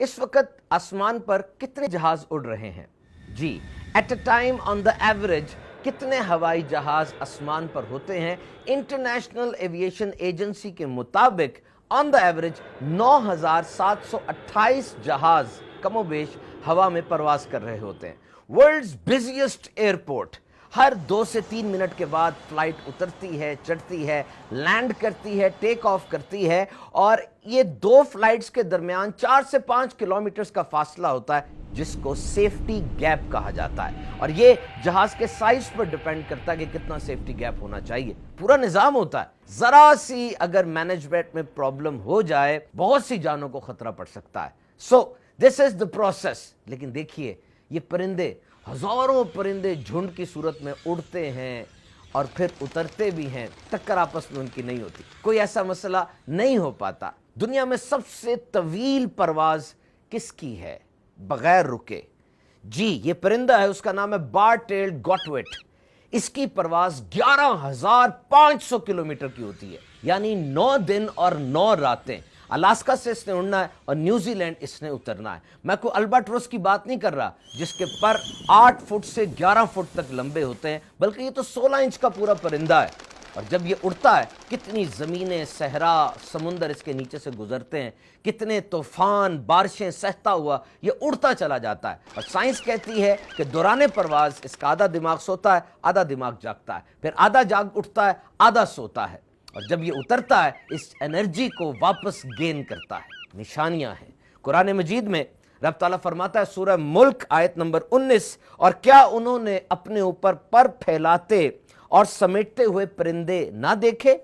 اس وقت آسمان پر کتنے جہاز اڑ رہے ہیں؟ جی، at a time on the average کتنے ہوائی جہاز آسمان پر ہوتے ہیں؟ انٹرنیشنل ایویشن ایجنسی کے مطابق آن دا ایوریج 9728 جہاز کم و بیش ہوا میں پرواز کر رہے ہوتے ہیں۔ ورلڈز بزیسٹ ایئرپورٹ، ہر 2 سے 3 منٹ کے بعد فلائٹ اترتی ہے، چڑھتی ہے، لینڈ کرتی ہے، ٹیک آف کرتی ہے، اور یہ 2 فلائٹس کے درمیان 4 سے 5 کلومیٹرز کا فاصلہ ہوتا ہے، جس کو سیفٹی گیپ کہا جاتا ہے، اور یہ جہاز کے سائز پر ڈیپینڈ کرتا ہے کہ کتنا سیفٹی گیپ ہونا چاہیے۔ پورا نظام ہوتا ہے، ذرا سی اگر مینجمنٹ میں پرابلم ہو جائے بہت سی جانوں کو خطرہ پڑ سکتا ہے۔ سو دس از دا پروسیس۔ لیکن دیکھیے، یہ پرندے، ہزاروں پرندے جھنڈ کی صورت میں اڑتے ہیں اور پھر اترتے بھی ہیں، ٹکر آپس میں ان کی نہیں ہوتی، کوئی ایسا مسئلہ نہیں ہو پاتا۔ دنیا میں سب سے طویل پرواز کس کی ہے بغیر رکے؟ جی، یہ پرندہ ہے، اس کا نام ہے بار ٹیلڈ گوٹوٹ۔ اس کی پرواز 11,500 کلومیٹر کی ہوتی ہے، یعنی 9 دن اور 9 راتیں۔ الاسکا سے اس نے اڑنا ہے اور نیوزی لینڈ اس نے اترنا ہے۔ میں کوئی الباٹروس کی بات نہیں کر رہا جس کے پر 8 فٹ سے 11 فٹ تک لمبے ہوتے ہیں، بلکہ یہ تو 16 انچ کا پورا پرندہ ہے، اور جب یہ اڑتا ہے کتنی زمینیں، صحرا، سمندر اس کے نیچے سے گزرتے ہیں، کتنے طوفان، بارشیں سہتا ہوا یہ اڑتا چلا جاتا ہے۔ اور سائنس کہتی ہے کہ دوران پرواز اس کا آدھا دماغ سوتا ہے، آدھا دماغ جاگتا ہے، پھر آدھا جاگ اٹھتا ہے، آدھا سوتا ہے، اور جب یہ اترتا ہے اس انرجی کو واپس گین کرتا ہے۔ نشانیاں ہیں قرآن مجید میں۔ رب تعالیٰ فرماتا ہے سورہ ملک آیت نمبر 19، اور کیا انہوں نے اپنے اوپر پر پھیلاتے اور سمیٹتے ہوئے پرندے نہ دیکھے؟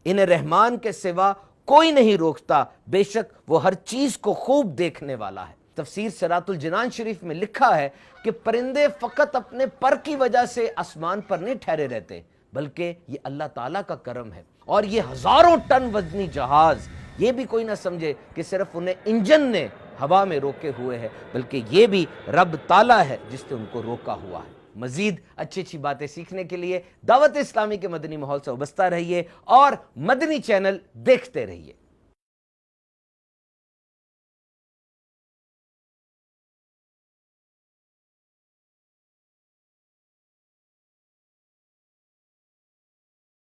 انہیں رحمان کے سوا کوئی نہیں روکتا، بے شک وہ ہر چیز کو خوب دیکھنے والا ہے۔ تفسیر صراط الجنان شریف میں لکھا ہے کہ پرندے فقط اپنے پر کی وجہ سے آسمان پر نہیں ٹھہرے رہتے، بلکہ یہ اللہ تعالیٰ کا کرم ہے۔ اور یہ ہزاروں ٹن وزنی جہاز، یہ بھی کوئی نہ سمجھے کہ صرف انہیں انجن نے ہوا میں روکے ہوئے ہے، بلکہ یہ بھی رب تعالیٰ ہے جس نے ان کو روکا ہوا ہے۔ مزید اچھی اچھی باتیں سیکھنے کے لیے دعوت اسلامی کے مدنی ماحول سے وابستہ رہیے اور مدنی چینل دیکھتے رہیے۔